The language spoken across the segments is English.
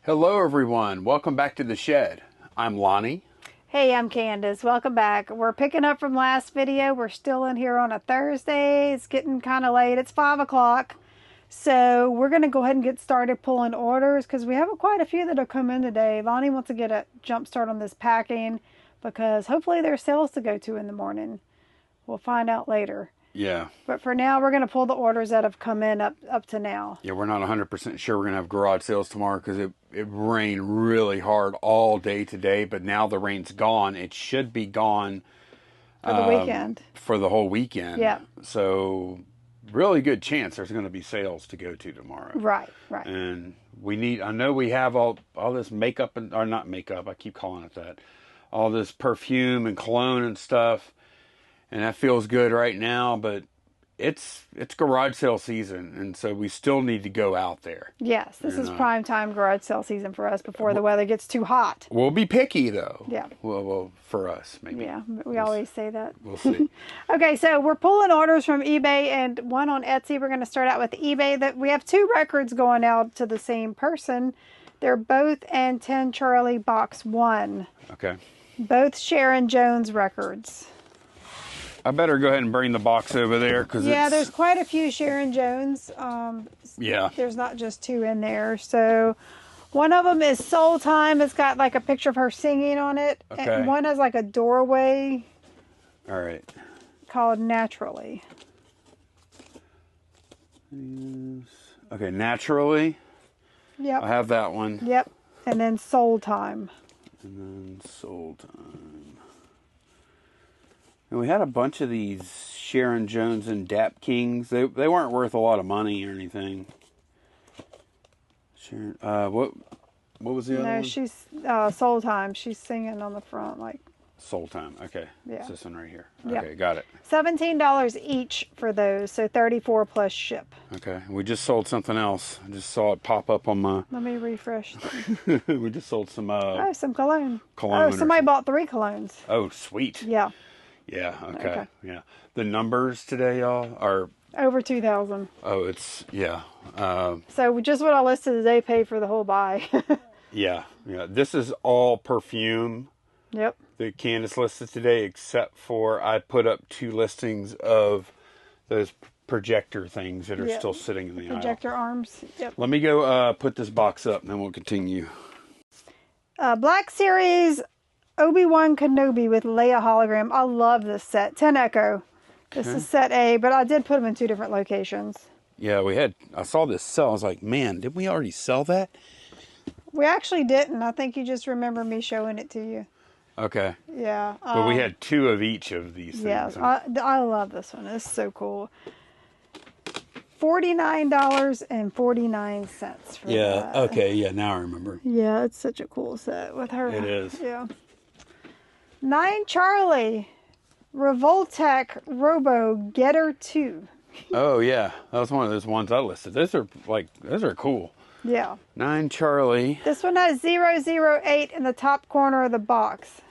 Hello everyone, welcome back to the shed. I'm Lonnie. Hey, I'm Candace. Welcome back. We're picking up from last video. We're still in here on a Thursday. It's getting kind of late. It's 5 o'clock. So we're going to go ahead and get started pulling orders because we have quite a few that have come in today. Lonnie wants to get a jump start on this packing because hopefully there's sales to go to in the morning. We'll find out later. Yeah. But for now, we're going to pull the orders that have come in up to now. Yeah, we're not 100% sure we're going to have garage sales tomorrow because it rained really hard all day today, but now the rain's gone. It should be gone For the weekend. For the whole weekend. Yeah. So really good chance there's going to be sales to go to tomorrow. Right. And I know we have all this makeup, or not makeup, I keep calling it that, all this perfume and cologne and stuff. And that feels good right now, but it's garage sale season, and so we still need to go out there. Yes, this is prime time garage sale season for us before the weather gets too hot. We'll be picky, though. Yeah. Well, for us, maybe. Yeah, we always say that. We'll see. Okay, so we're pulling orders from eBay and one on Etsy. We're going to start out with eBay. That we have two records going out to the same person. They're both and 10 Charlie Box 1. Okay. Both Sharon Jones records. I better go ahead and bring the box over there because there's quite a few Sharon Jones. Yeah. There's not just two in there. So one of them is Soul Time. It's got like a picture of her singing on it. Okay. And one has like a doorway. All right. Called Naturally. Okay, Naturally. Yep. I have that one. Yep. And then Soul Time. And then Soul Time. And we had a bunch of these Sharon Jones and Dap Kings. They weren't worth a lot of money or anything. Sharon, what was the other one? No, she's Soul Time. She's singing on the front like. Soul Time. Okay. Yeah. It's this one right here. Yep. Okay, got it. $17 each for those, so $34 plus ship. Okay. We just sold something else. I just saw it pop up on my. Let me refresh. We just sold some. Some cologne. Cologne. Oh, somebody bought 3 colognes. Oh, sweet. Yeah. Yeah. Okay. Yeah. The numbers today, y'all, are over 2,000. Oh, it's yeah. So just what I listed today paid for the whole buy. Yeah. This is all perfume. Yep. That Candace listed today, except for I put up 2 listings of those projector things that are still sitting in the projector aisle. Arms. Yep. Let me go put this box up, and then we'll continue. Black Series Obi-Wan Kenobi with Leia hologram. I love this set. 10 Echo. This is set A, but I did put them in 2 different locations. Yeah, I saw this sell. I was like, man, didn't we already sell that? We actually didn't. I think you just remember me showing it to you. Okay. Yeah. But we had 2 of each of these things. Yeah, I love this one. It's so cool. $49.49 for that. Okay, yeah, now I remember. Yeah, it's such a cool set with her. It is. Yeah. 9 Charlie Revoltech Robo Getter 2. Oh, yeah. That was one of those ones I listed. Those are cool. Yeah. 9 Charlie. This one has 008 in the top corner of the box.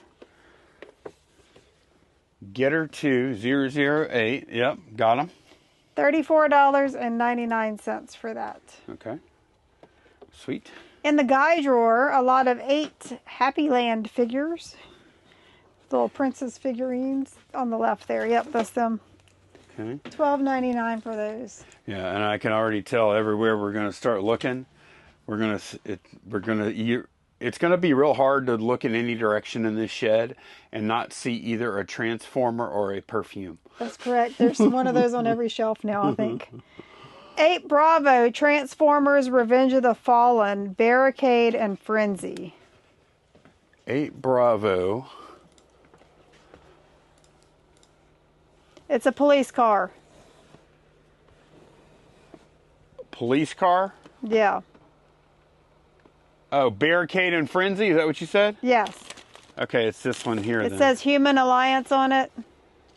Getter 2, 008. Yep, got them. $34.99 for that. Okay. Sweet. In the guy drawer, a lot of 8 Happy Land figures. Little princess figurines on the left there. Yep, that's them. Okay. $12.99 for those. Yeah, and I can already tell everywhere we're going to start looking, it's going to be real hard to look in any direction in this shed and not see either a transformer or a perfume. That's correct. There's one of those on every shelf now, I think. 8 Bravo Transformers Revenge of the Fallen Barricade and Frenzy. 8 Bravo. It's a police car. Police car? Yeah. Oh, Barricade and Frenzy? Is that what you said? Yes. Okay, it's this one here then. It says Human Alliance on it.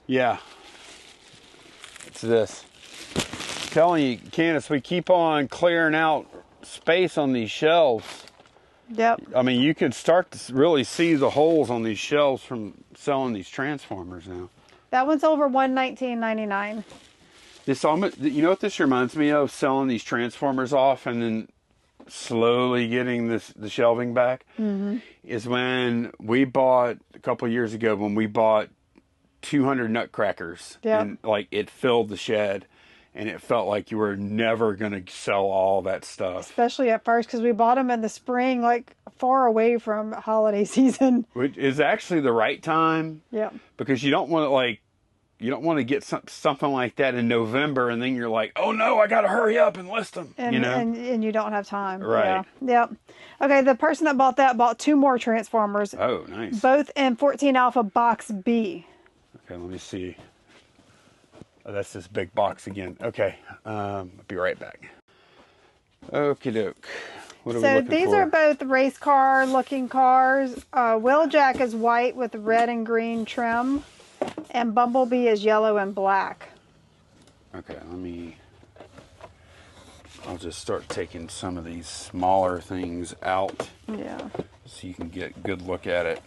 Yeah. It's this. I'm telling you, Candace, we keep on clearing out space on these shelves. Yep. I mean, you can start to really see the holes on these shelves from selling these Transformers now. That one's over $119.99. This almost, you know what this reminds me of? Selling these Transformers off and then slowly getting the shelving back is when we bought a couple of years ago when we bought 200 nutcrackers. Yep. And like it filled the shed. And it felt like you were never going to sell all that stuff. Especially at first, because we bought them in the spring, like far away from holiday season. Which is actually the right time. Yeah. Because you don't want to get something like that in November, and then you're like, oh no, I got to hurry up and list them. And, and you don't have time. Right. Yeah. Yep. Okay, the person that bought that bought 2 more Transformers. Oh, nice. Both in 14 Alpha Box B. Okay, let me see. Oh, that's this big box again. Okay, I'll be right back. Okie doke. What are we looking for? So these are both race car looking cars. Wheeljack is white with red and green trim. And Bumblebee is yellow and black. Okay, I'll just start taking some of these smaller things out. Yeah. So you can get a good look at it.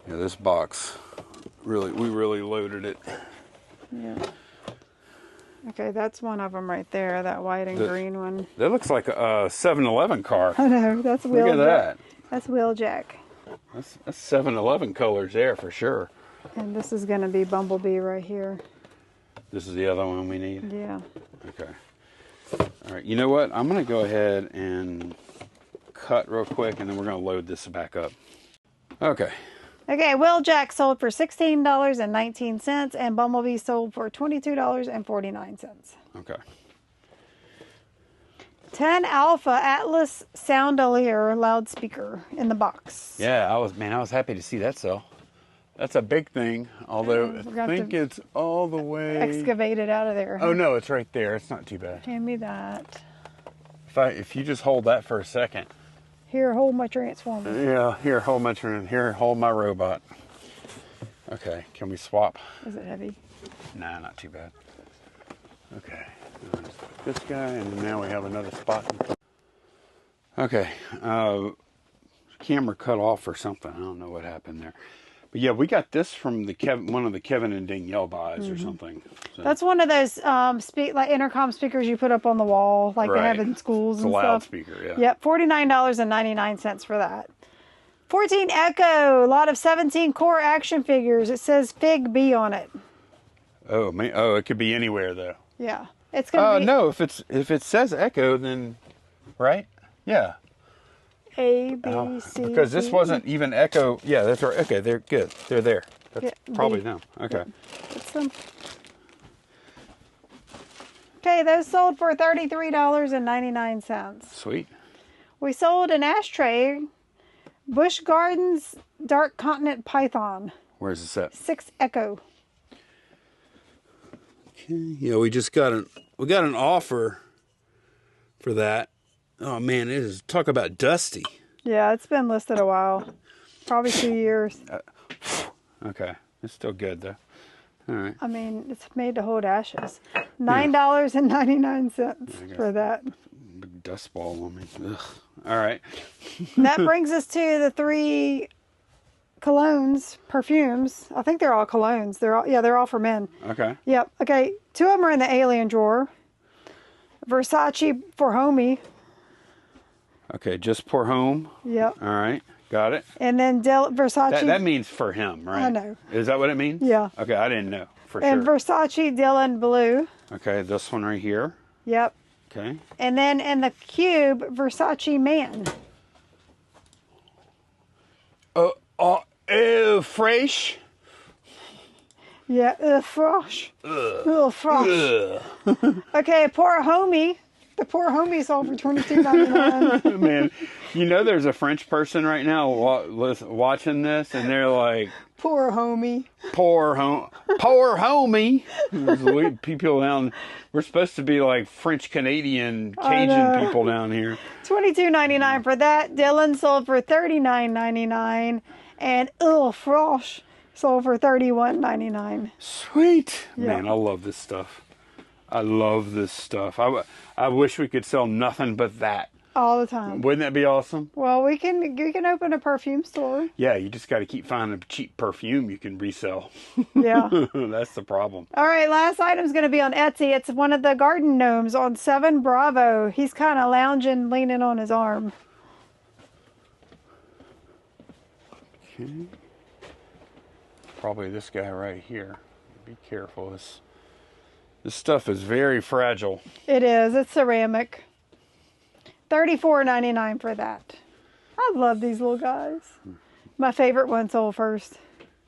Yeah, this box, we really loaded it. Yeah. Okay, that's one of them right there, that white and green one. That looks like a 7-Eleven car. I know, that's Wheeljack. Look at that. That's Wheeljack. That's 7-Eleven colors there for sure. And this is going to be Bumblebee right here. This is the other one we need? Yeah. Okay. All right, you know what? I'm going to go ahead and cut real quick, and then we're going to load this back up. Okay. Okay, Wheeljack sold for $16.19, and Bumblebee sold for $22.49. Okay. 10 Alpha Atlas Soundalier loudspeaker in the box. Yeah, I was happy to see that sell. That's a big thing, although I think it's all the way... Excavate it out of there. Oh, no, it's right there. It's not too bad. Hand me that. If you just hold that for a second. Here, hold my Transformer. Yeah, here, hold my robot. Okay, can we swap? Is it heavy? Nah, not too bad. Okay, this guy, and now we have another spot. Okay, camera cut off or something. I don't know what happened there. But yeah, we got this from one of the Kevin and Danielle buys or something. So. That's one of those like intercom speakers you put up on the wall, like they have in schools and stuff. It's a loudspeaker, yeah. Yep, $49.99 for that. 14 Echo, a lot of 17 core action figures. It says Fig B on it. Oh man, it could be anywhere though. Yeah, it's gonna be. No, if it says Echo, then right? Yeah. A, B, C, because this D, wasn't even Echo. Yeah, that's right. Okay, they're good. They're there. That's probably them. Okay. That's them. Okay, those sold for $33.99. Sweet. We sold an ashtray, Busch Gardens Dark Continent Python. Where's this at? 6 Echo. Okay. Yeah, we got an offer for that. Oh man, it is talk about dusty. Yeah, it's been listed a while. Probably 2 years. Okay. It's still good though. All right. I mean, it's made to hold ashes. $9.99 for that. Big dust ball on me. Ugh. All right. That brings us to the 3 colognes, perfumes. I think they're all colognes. They're all for men. Okay. Yep. Okay. 2 of them are in the alien drawer. Versace for homie. Okay, just pour home. Yep. All right, got it. And then Versace. That means for him, right? I know. Is that what it means? Yeah. Okay, I didn't know for and sure. Versace Dylan Blue. Okay, this one right here. Yep. Okay. And then in the cube, Versace Man. Fresh. Yeah, fresh. Fresh. Okay, poor homie. The poor homie sold for $22.99. Man, you know there's a French person right now watching this, and they're like, poor homie. Poor homie. People down. We're supposed to be like French Canadian Cajun people down here. $22.99 for that. Dylan sold for $39.99, and Frosh sold for $31.99. Sweet. Yeah. Man, I love this stuff. I love this stuff. I wish we could sell nothing but that. All the time. Wouldn't that be awesome? Well, we can open a perfume store. Yeah, you just got to keep finding cheap perfume you can resell. Yeah. That's the problem. All right, last item's going to be on Etsy. It's one of the garden gnomes on 7 Bravo. He's kind of lounging, leaning on his arm. Okay. Probably this guy right here. Be careful. This stuff is very fragile. It is. It's ceramic. $34.99 for that. I love these little guys. My favorite one sold first.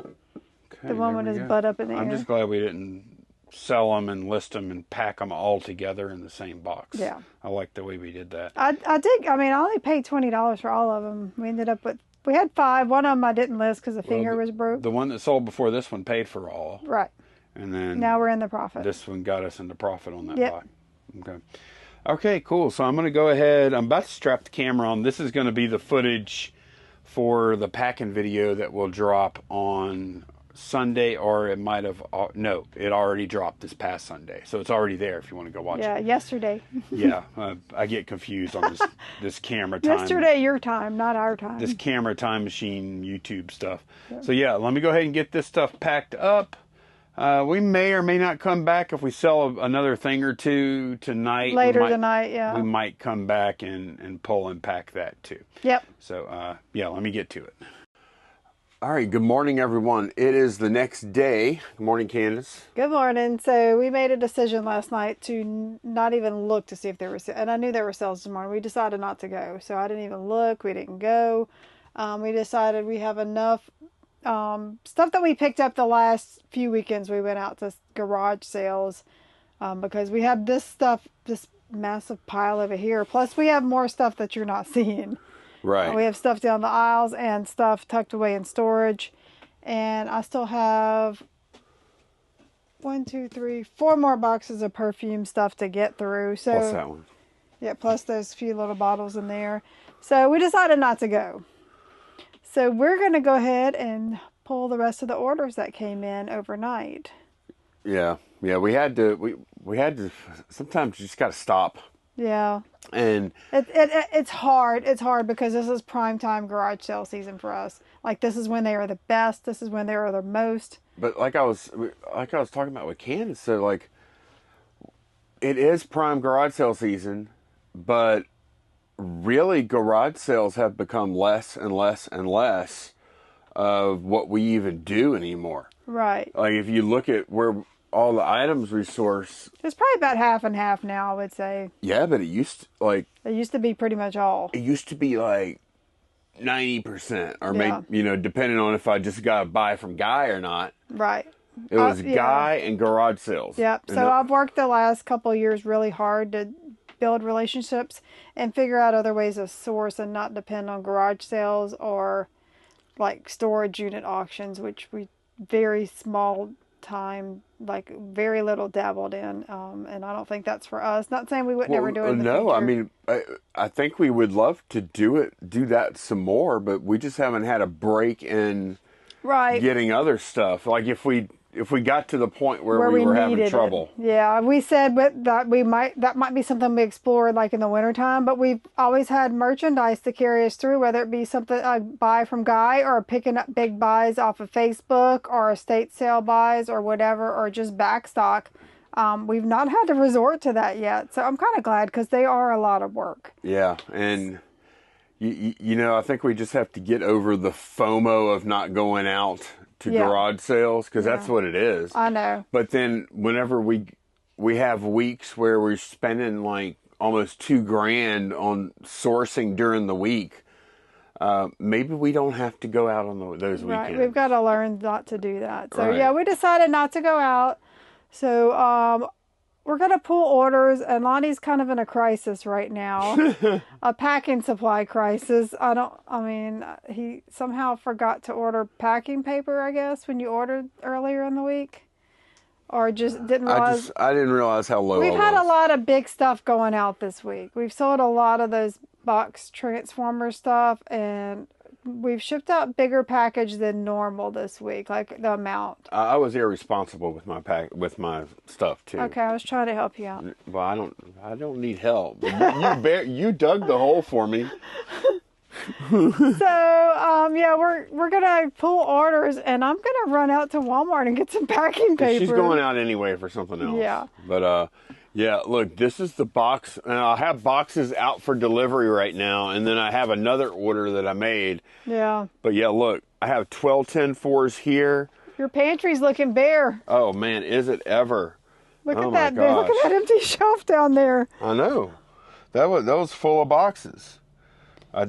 Okay, The one with his butt up in the air. I'm just glad we didn't sell them and list them and pack them all together in the same box. Yeah. I like the way we did that. I only paid $20 for all of them. We ended up with, we had 5. One of them I didn't list because the finger was broke. The one that sold before this one paid for all. Right. And then now we're in the profit. This one got us into profit on that Yep. buy. Okay. Okay, cool. So I'm going to go ahead. I'm about to strap the camera on. This is going to be the footage for the packing video that will drop on Sunday, or it might have, no, it already dropped this past Sunday. So it's already there if you want to go watch it. Yeah, yesterday. Yeah, I get confused on this camera time. Yesterday, your time, not our time. This camera time machine YouTube stuff. Yeah. So yeah, let me go ahead and get this stuff packed up. We may or may not come back if we sell another thing or two tonight. Later tonight, yeah. We might come back and pull and pack that too. Yep. So, yeah, let me get to it. All right, good morning, everyone. It is the next day. Good morning, Candace. Good morning. So we made a decision last night to not even look to see if there were, and I knew there were sales tomorrow. We decided not to go. So I didn't even look. We didn't go. We decided we have enough stuff that we picked up the last few weekends. We went out to garage sales because we have this stuff, this massive pile over here. Plus we have more stuff that you're not seeing. Right. We have stuff down the aisles and stuff tucked away in storage. And I still have 4 more boxes of perfume stuff to get through. So, plus that one. Yeah, plus those few little bottles in there. So we decided not to go. So we're going to go ahead and pull the rest of the orders that came in overnight. Yeah. Yeah, we had to, sometimes you just got to stop. Yeah. And it's hard. It's hard because this is prime time garage sale season for us. Like, this is when they are the best. This is when they are the most. But like I was talking about with Candace, so like, it is prime garage sale season, but really garage sales have become less and less and less of what we even do anymore. Right. Like, if you look at where all the items we source, it's probably about half and half now, I would say. Yeah, but it used to be pretty much all. It used to be like 90%, or Yeah. maybe, depending on if I just got to buy from Guy or not. Right. It was Yeah. Guy and garage sales. Yep. So I've worked the last couple of years really hard to build relationships and figure out other ways of source and not depend on garage sales or like storage unit auctions, which we very small time, like very little dabbled in. And I don't think that's for us. Not saying we would never do it in the no, future. I mean, I think we would love to do that some more, but we just haven't had a break in getting other stuff. Like if we got to the point where we were having trouble. Yeah, we said that that might be something we explored like in the wintertime, but we've always had merchandise to carry us through, whether it be something I buy from Guy or picking up big buys off of Facebook or estate sale buys or whatever, or just back stock. We've not had to resort to that yet, so I'm kind of glad because they are a lot of work. Yeah, and I think we just have to get over the FOMO of not going out to garage sales, because that's what it is. I know. But then whenever we have weeks where we're spending like almost $2,000 on sourcing during the week, maybe we don't have to go out on those weekends. Right, we've got to learn not to do that. So yeah, we decided not to go out. So we're going to pull orders, and Lonnie's kind of in a crisis right now. A packing supply crisis. He somehow forgot to order packing paper, I guess, when you ordered earlier in the week. Or just didn't realize. I didn't realize how low We've it had was. a lot of big stuff going out this week. We've sold a lot of those box transformer stuff, and we've shipped out bigger package than normal this week, like the amount. I was irresponsible with my stuff too. Okay, I was trying to help you out. Well, I don't need help. You dug the hole for me. So, yeah, we're gonna pull orders, and I'm gonna run out to Walmart and get some packing paper. She's going out anyway for something else. Yeah. But yeah, look, this is the box, and I have boxes out for delivery right now, and then I have another order that I made. Yeah. But yeah, look, I have 12-10-4s here. Your pantry's looking bare. Oh man, is it ever? Look Oh at my that! Look gosh. at that empty shelf down there. I know. That was full of boxes. I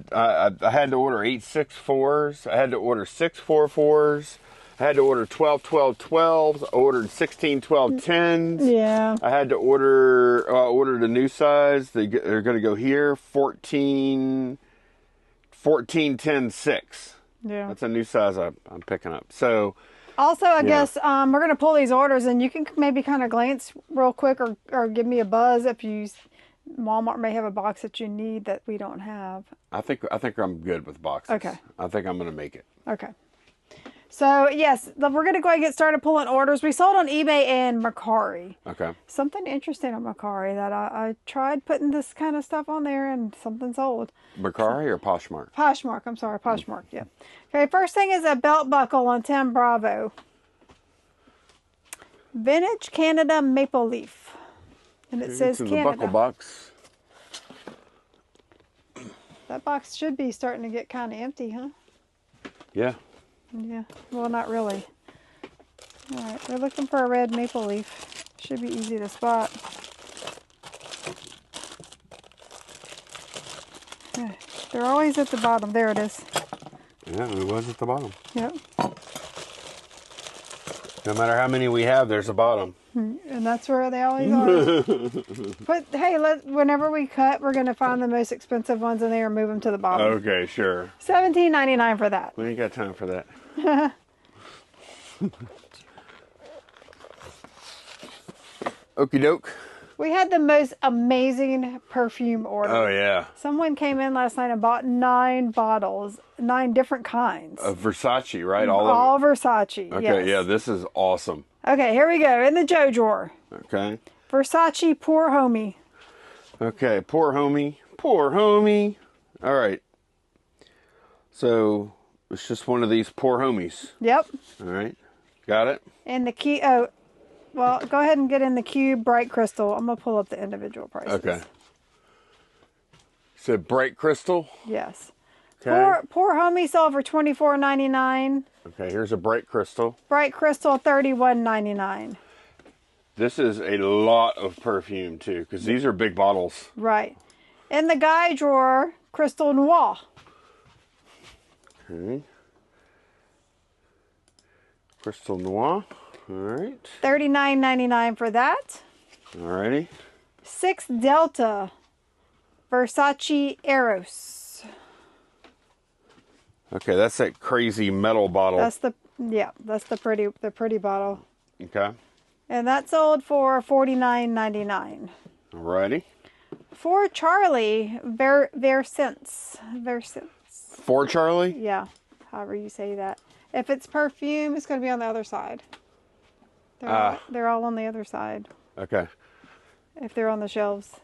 had to order 8-6-4s. I had to order 6-4-4s. I had to order 12-12-12s. I ordered 16-12-10s. Yeah. I had to order. I ordered a new size. They're going to go here. 14-10-6. Yeah. That's a new size I'm picking up. So. Also, I guess we're going to pull these orders, and you can maybe kind of glance real quick or give me a buzz if Walmart may have a box that you need that we don't have. I think I'm good with boxes. Okay. I think I'm going to make it. Okay. So, yes, we're going to go ahead and get started pulling orders. We sold on eBay and Mercari. Okay. Something interesting on Mercari that I tried putting this kind of stuff on there, and something sold. Mercari or Poshmark? Poshmark, I'm sorry, Poshmark, yeah. Okay, first thing is a belt buckle on 10 Bravo. Vintage Canada Maple Leaf. And it says It's in Canada. the buckle box. That box should be starting to get kind of empty, huh? Yeah. Yeah, well, not really. All right, we're looking for a red maple leaf. Should be easy to spot. Yeah, they're always at the bottom. There it is. Yeah, it was at the bottom. Yep. No matter how many we have, there's a bottom. And that's where they always are. But hey, whenever we cut, we're going to find the most expensive ones in there and move them to the bottom. Okay, sure. $17.99 for that. We ain't got time for that. Okie doke. We had the most amazing perfume order. Oh, yeah. Someone came in last night and bought 9 bottles, 9 different kinds. Of Versace, right? All of Versace. it. Okay, yes. yeah, this is awesome. Okay, here we go. In the Joe drawer. Okay. Versace Poor Homie. Okay, poor homie. Poor homie. All right. So, it's just one of these poor homies. Yep. All right. Got it? And the key. Oh, well, go ahead and get in the cube bright crystal. I'm going to pull up the individual prices. Okay. Said bright crystal. Yes. Okay. Poor Homie sold for $24.99. Okay, here's a bright crystal. Bright crystal $31.99. This is a lot of perfume too, because these are big bottles. Right. In the guy drawer, Crystal Noir. Okay. Crystal Noir. All right. $39.99 for that. Alrighty. 6 Delta Versace Eros. Okay, that's that crazy metal bottle. That's the pretty bottle. Okay. And that sold for $49.99. Alrighty. For Charlie, Versense. For Charlie? Yeah, however you say that. If it's perfume, it's going to be on the other side. They're all on the other side. Okay. If they're on the shelves.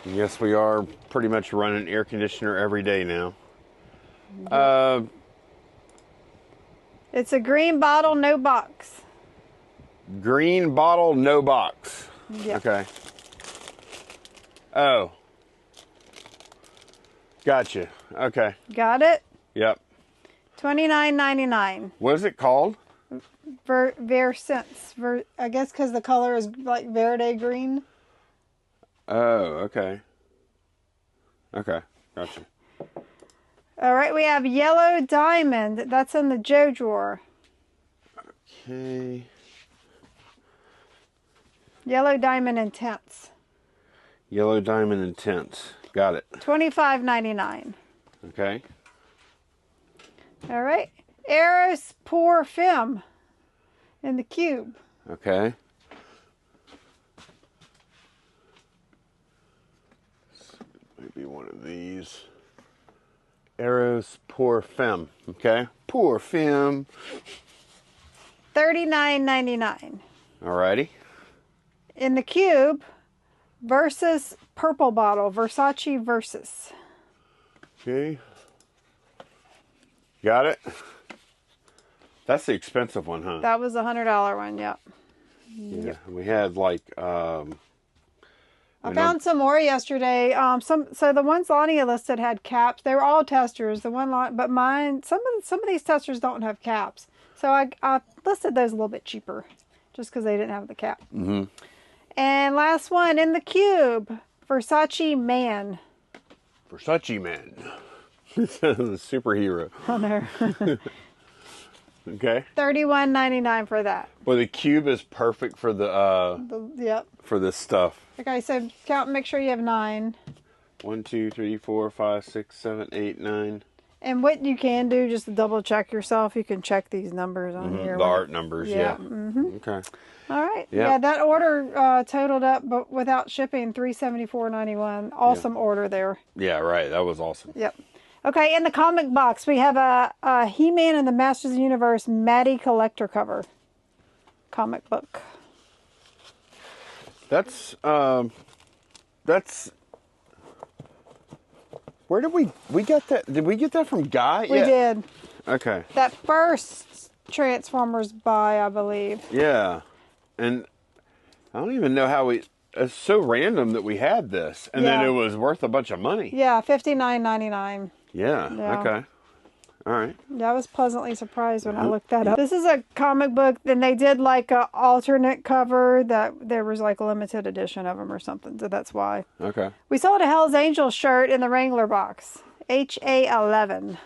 Yes, we are pretty much running air conditioner every day now. It's a green bottle, no box. Green bottle, no box. Yep. Okay. Oh. Gotcha. Okay. Got it? Yep. $29.99. What is it called? Versense. I guess because the color is like Verde green. Oh, okay. Okay. Gotcha. All right, we have Yellow Diamond. That's in the Joe drawer. Okay. Yellow Diamond Intense. Yellow Diamond Intense. Got it. $25.99. Okay. All right. Eros Pour Femme in the cube. Okay. be one of these. Arrows Pour Femme. Okay. Pour Femme. $39.99. Alrighty. In the cube, Versus purple bottle. Versace Versus. Okay. Got it? That's the expensive one, huh? That was a $100 one, yep. Yeah. We had like... I found some more yesterday. So the ones Lonnie listed had caps. They were all testers. The one, but mine, some of these testers don't have caps. So I listed those a little bit cheaper, just because they didn't have the cap. Mm-hmm. And last one in the cube, Versace Man. Versace Man, the superhero. Oh no. Okay. $31.99 for that. Well, the cube is perfect for Yep. for this stuff. Okay, so count. Make sure you have 9. 1, 2, 3, 4, 5, 6, 7, 8, 9. And what you can do, just to double check yourself, you can check these numbers on here. The art numbers, yeah. Mm-hmm. Okay. All right. Yep. Yeah, that order totaled up, but without shipping, $374.91. Awesome order there. Yeah, right. That was awesome. Yep. Okay, in the comic box, we have a He-Man and the Masters of the Universe Maddie collector cover comic book. That's where did we get that? Did we get that from Guy? We did. Okay. That first Transformers buy, I believe. Yeah. And I don't even know how it's so random that we had this. And then it was worth a bunch of money. Yeah, $59.99. Yeah. Okay. All right. Yeah, I was pleasantly surprised when I looked that up. This is a comic book, and they did like a alternate cover that there was like a limited edition of them or something, so that's why. Okay. We sold a Hell's Angels shirt in the Wrangler box. HA11.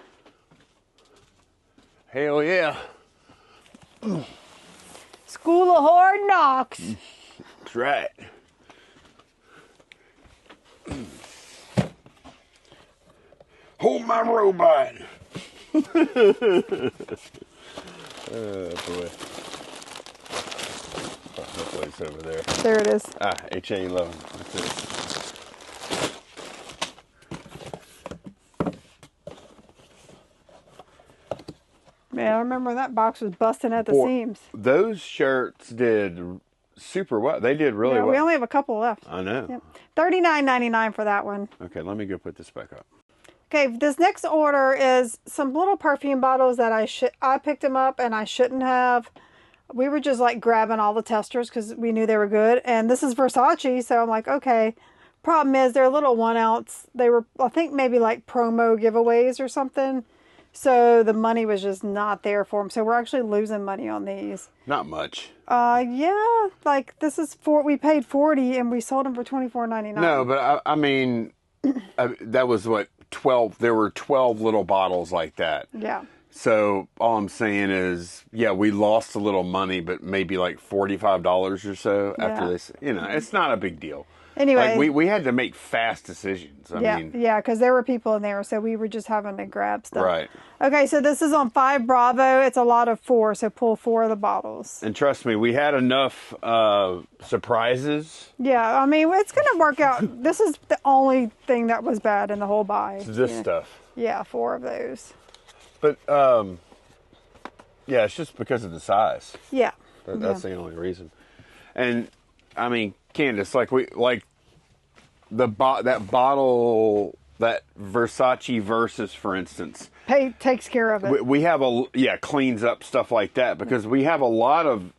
Hell yeah. School of Hard Knocks. That's right. Hold my robot. Oh boy. Oh, hopefully it's over there. There it is. Ah, HA11. That's it. Man, I remember when that box was busting at the seams. Those shirts did super well. They did really well. We only have a couple left. I know. Yep. $39.99 for that one. Okay, let me go put this back up. Okay, this next order is some little perfume bottles that I picked them up and I shouldn't have. We were just like grabbing all the testers because we knew they were good. And this is Versace, so I'm like, okay. Problem is, they're little 1 ounce. They were, I think, maybe like promo giveaways or something. So the money was just not there for them. So we're actually losing money on these. Not much. Yeah, like this is we paid $40 and we sold them for $24.99. No, but I mean, that was what 12. There were 12 little bottles like that. Yeah. So all I'm saying is, yeah, we lost a little money, but maybe like $45 or so after this. You know, it's not a big deal. Anyway, like we had to make fast decisions. I mean, yeah, because there were people in there, so we were just having to grab stuff. Right. Okay, so this is on 5 Bravo. It's a lot of 4, so pull 4 of the bottles. And trust me, we had enough surprises. Yeah, I mean, it's going to work out. This is the only thing that was bad in the whole buy. This stuff. Yeah, 4 of those. But, yeah, it's just because of the size. Yeah. That's the only reason. And, I mean, Candace, that bottle, that Versace Versus, for instance. Takes care of it. We have cleans up stuff like that because we have a lot of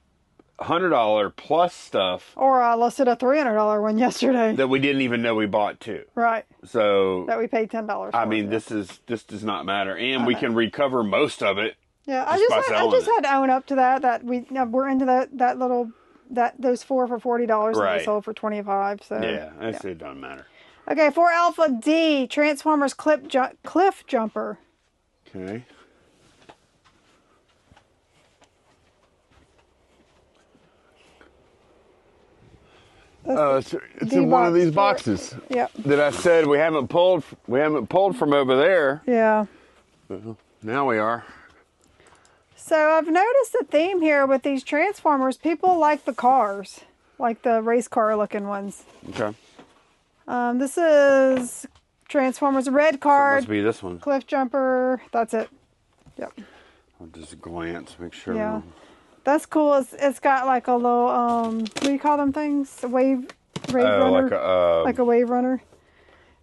$100 plus stuff. Or I listed a $300 one yesterday. That we didn't even know we bought too. Right. So. That we paid $10 for. I mean, this does not matter. And we can recover most of it. Yeah, I just had to own up to that we're into that little. Those 4 for $40 and they sold for $25. So It doesn't matter. Okay, for Alpha D, Transformers Cliff Jumper. Okay. It's in one of these boxes. Yep. That I said we haven't pulled from over there. Yeah. Well, now we are. So I've noticed a theme here with these Transformers. People like the cars, like the race car looking ones. Okay. This is Transformers, red So it card, must be this one. cliff jumper. That's it. Yep. I'll just glance, make sure. Yeah. That's cool. It's got like a little, what do you call them things? A wave runner? Like a wave runner.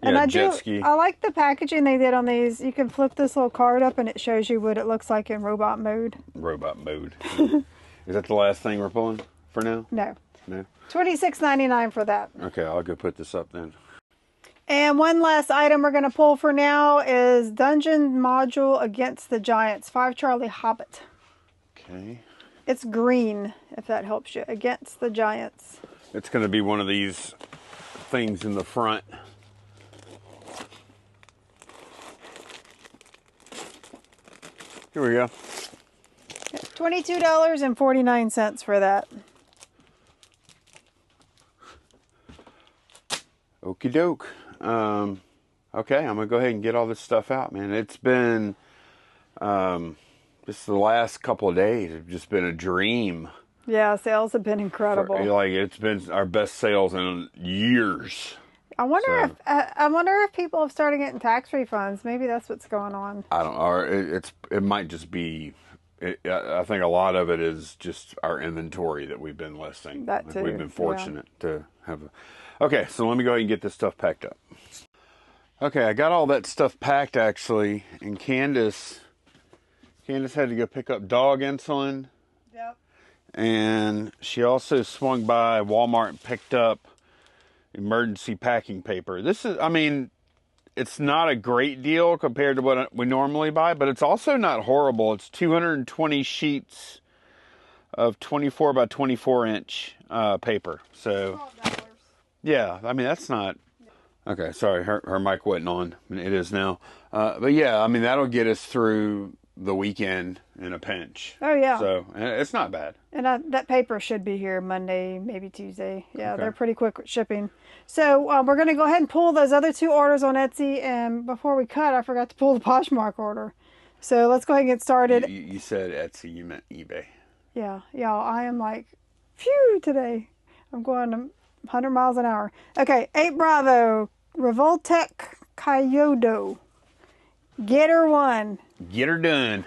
And yeah, jet ski. I like the packaging they did on these. You can flip this little card up and it shows you what it looks like in robot mode. Robot mode. Is that the last thing we're pulling for now? No. No? $26.99 for that. Okay, I'll go put this up then. And one last item we're going to pull for now is Dungeon Module Against the Giants. 5 Charlie Hobbit. Okay. It's green, if that helps you. Against the Giants. It's going to be one of these things in the front. Here we go. $22.49 for that. Okie doke. Okay, I'm going to go ahead and get all this stuff out, man. It's been, just the last couple of days, it's just been a dream. Yeah, sales have been incredible. It's been our best sales in years. I wonder if people have started getting tax refunds. Maybe that's what's going on. I don't know. Or it might just be. I think a lot of it is just our inventory that we've been listing. That too. We've been fortunate to have. Okay, so let me go ahead and get this stuff packed up. Okay, I got all that stuff packed actually, and Candace had to go pick up dog insulin. Yep. And she also swung by Walmart and picked up emergency packing paper. This is, I mean, it's not a great deal compared to what we normally buy, but it's also not horrible. It's 220 sheets of 24 by 24 inch paper. So, yeah, I mean, that's not... Okay, sorry, her mic wasn't on. It is now. But yeah, I mean, that'll get us through the weekend in a pinch. Oh, yeah. So, it's not bad. And that paper should be here Monday, maybe Tuesday. Yeah, Okay. They're pretty quick with shipping. So we're going to go ahead and pull those other 2 orders on Etsy. And before we cut, I forgot to pull the Poshmark order. So let's go ahead and get started. You said Etsy, you meant eBay. Yeah, I am like, phew, today. I'm going 100 miles an hour. Okay, 8 Bravo, Revoltech Kyoto. Get her 1. Get her done.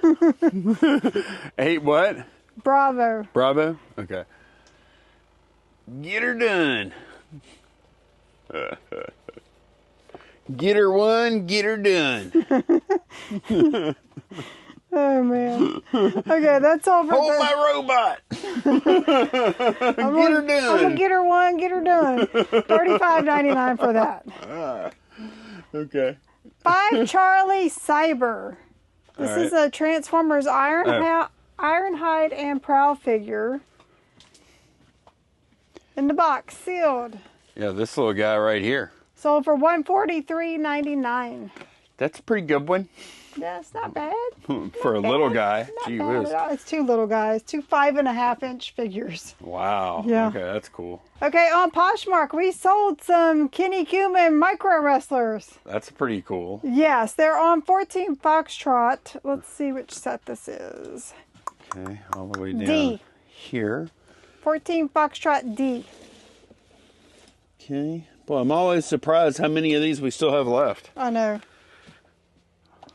8 what? Bravo. Bravo? Okay. Get her done. Get her 1, get her done. Oh, man. Okay, that's all for Hold my robot. Get her done. I'm gonna get her 1, get her done. $35.99 for that. Okay. 5 Charlie Cyber. This All right. is a Transformers Ironhide and Prowl figure. In the box, sealed. Yeah, this little guy right here. Sold for $143.99. That's a pretty good one. Yeah, it's not bad. For a little guy. Not Gee bad whiz. at all. It's 2 little guys, 2 5.5-inch figures. Wow. Yeah. Okay, that's cool. Okay, on Poshmark, we sold some Kenny Cumin micro wrestlers. That's pretty cool. Yes, they're on 14 Foxtrot. Let's see which set this is. Okay, all the way down D. here. 14 Foxtrot D. Okay. Boy, I'm always surprised how many of these we still have left. I know.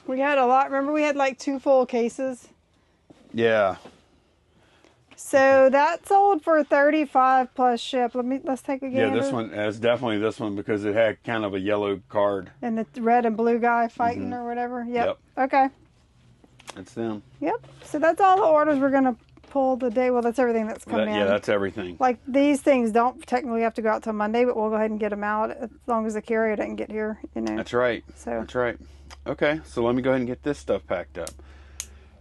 We had a lot. Remember we had like 2 full cases? Yeah. So that sold for $35 plus ship. Let's take a gander. Yeah, this one is definitely this one because it had kind of a yellow card. And the red and blue guy fighting or whatever. Yep. Okay. That's them. Yep. So that's all the orders we're going to pull today. Well, that's everything that's come in. Yeah, that's everything. Like these things don't technically have to go out till Monday, but we'll go ahead and get them out as long as the carrier doesn't get here, you know. That's right. So. That's right. Okay, so let me go ahead and get this stuff packed up.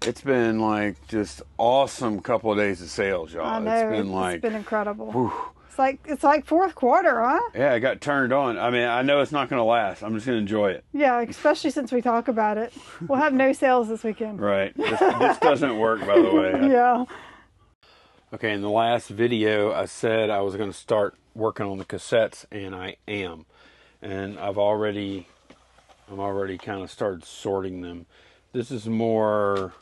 It's been like just awesome couple of days of sales, y'all. I know. It's been incredible. Whew. It's like fourth quarter, huh? Yeah, I got turned on. I mean, I know it's not going to last. I'm just going to enjoy it. Yeah, especially since we talk about it. We'll have no sales this weekend. Right. This doesn't work, by the way. Yeah. Okay, in the last video, I said I was going to start working on the cassettes, and I am. And I'm already kind of started sorting them. This is more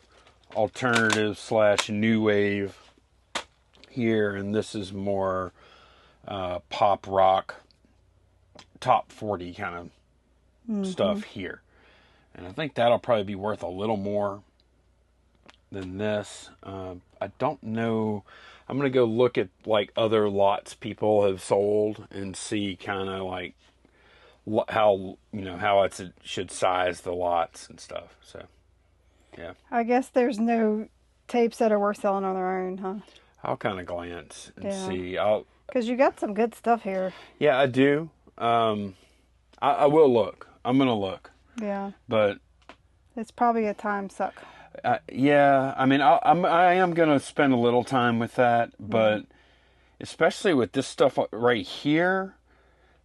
alternative / new wave here, and this is more pop rock, top 40 kind of stuff here. And I think that'll probably be worth a little more than this. I don't know. I'm going to go look at like other lots people have sold and see kind of like how, how it should size the lots and stuff. So, yeah. I guess there's no tapes that are worth selling on their own, huh? I'll kind of glance and see. Because you got some good stuff here. Yeah, I do. I will look. I'm going to look. Yeah. But it's probably a time suck. Yeah, I mean, I am going to spend a little time with that, but especially with this stuff right here,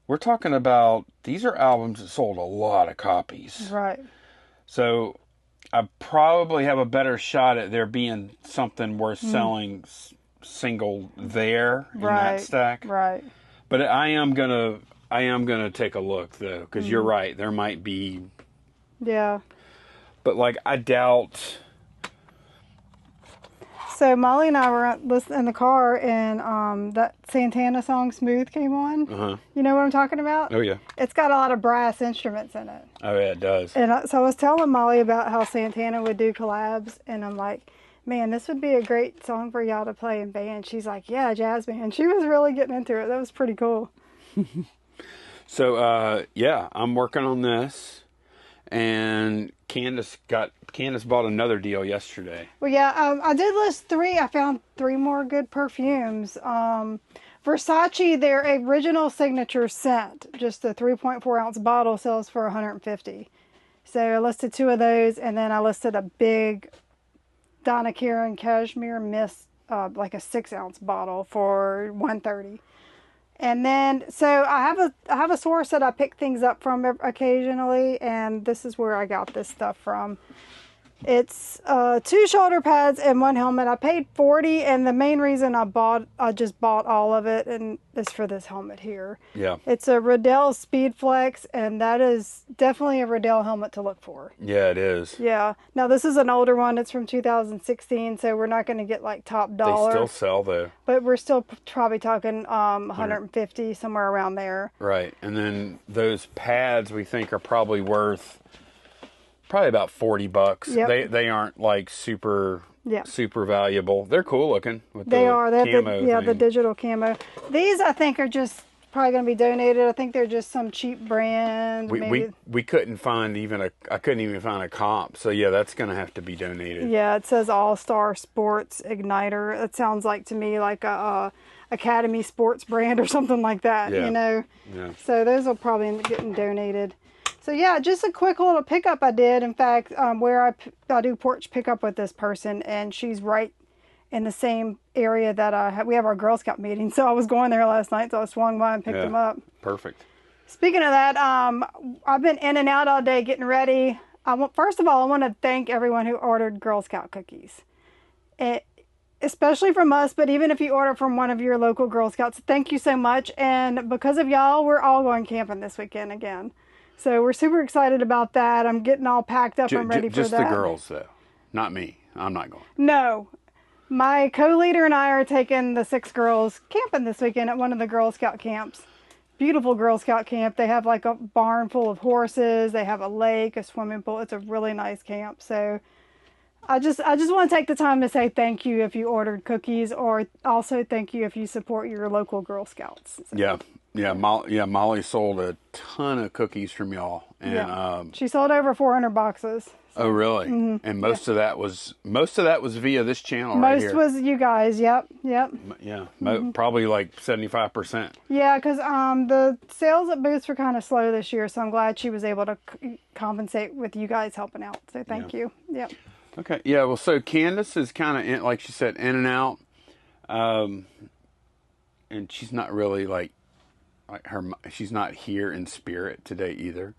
we're talking about, these are albums that sold a lot of copies. Right. So I probably have a better shot at there being something worth selling single there in that stack. Right. But I am gonna take a look though, because you're right, there might be. Yeah. But like, I doubt. So Molly and I were listening in the car, and that Santana song "Smooth" came on. You know what I'm talking about? Oh yeah. It's got a lot of brass instruments in it. Oh yeah, it does. And so I was telling Molly about how Santana would do collabs, and I'm like, man, this would be a great song for y'all to play in band. She's like, yeah, jazz band. She was really getting into it. That was pretty cool. So yeah, I'm working on this, and Candace bought another deal yesterday. Well, yeah, I did list 3. I found 3 more good perfumes. Versace, their original signature scent, just a 3.4 ounce bottle, sells for $150. So I listed 2 of those, and then I listed a big Donna Karan Cashmere Mist, like a 6 ounce bottle for $130. And then, so I have a source that I pick things up from occasionally, and this is where I got this stuff from. It's 2 shoulder pads and 1 helmet. I paid $40, and the main reason I just bought all of it, and is for this helmet here. Yeah. It's a Riddell Speed Flex, and that is definitely a Riddell helmet to look for. Yeah, it is. Yeah. Now this is an older one. It's from 2016, so we're not going to get like top dollar. They still sell though. But we're still probably talking 150, somewhere around there. Right. And then those pads we think are probably worth about $40. Yep. They aren't like super valuable. They're cool looking with they the are. They're camo thing. the digital camo. These I think are just probably going to be donated. I think they're just some cheap brand. We couldn't find I couldn't even find a comp. So yeah, that's going to have to be donated. Yeah, it says All Star Sports Igniter. It sounds like to me like a Academy Sports brand or something like that. Yeah. You know. Yeah. So those will probably end up getting donated. So yeah, just a quick little pickup I did. In fact, where I do porch pickup with this person, and she's right in the same area that we have our Girl Scout meeting. So I was going there last night, so I swung by and picked them up. Perfect. Speaking of that, I've been in and out all day getting ready. First of all, I want to thank everyone who ordered Girl Scout cookies. Especially from us, but even if you order from one of your local Girl Scouts, thank you so much. And because of y'all, we're all going camping this weekend again. So we're super excited about that. I'm getting all packed up and ready for that. Just the girls, though. Not me. I'm not going. No. My co-leader and I are taking the 6 girls camping this weekend at one of the Girl Scout camps. Beautiful Girl Scout camp. They have like a barn full of horses. They have a lake, a swimming pool. It's a really nice camp. So I just want to take the time to say thank you if you ordered cookies, or also thank you if you support your local Girl Scouts. So. Yeah, Molly sold a ton of cookies from y'all, and she sold over 400 boxes. So. Oh, really? Mm-hmm. And most of that was via this channel right here. Most was you guys. Yep. Yeah, probably like 75%. Yeah, because the sales at Boots were kind of slow this year, so I'm glad she was able to compensate with you guys helping out. So thank you. Yep. Okay. Yeah. Well, so Candace is kind of like she said, in and out, and she's not really like she's not here in spirit today either.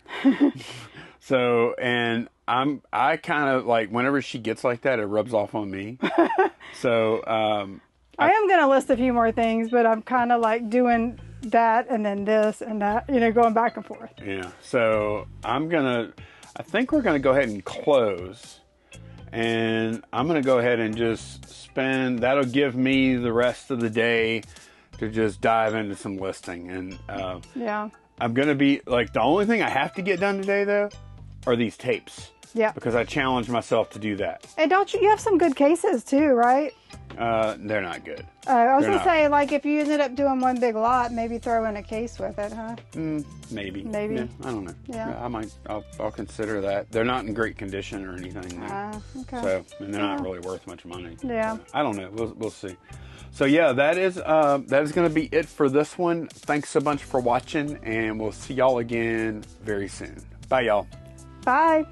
So, and I kind of like, whenever she gets like that, it rubs off on me. So, I am going to list a few more things, but I'm kind of like doing that and then this and that, going back and forth. Yeah. So I think we're going to go ahead and close, and I'm going to go ahead and just that'll give me the rest of the day to just dive into some listing. And I'm going to be, like, the only thing I have to get done today, though, are these tapes. Yeah. Because I challenged myself to do that. And don't you have some good cases too, right? They're not good. I was going to say, like, if you ended up doing one big lot, maybe throw in a case with it, huh? Maybe. Maybe. Yeah, I don't know. Yeah. I'll consider that. They're not in great condition or anything. Okay. So, and they're not really worth much money. Yeah. So, I don't know. We'll see. So yeah, that is going to be it for this one. Thanks so much for watching, and we'll see y'all again very soon. Bye, y'all. Bye.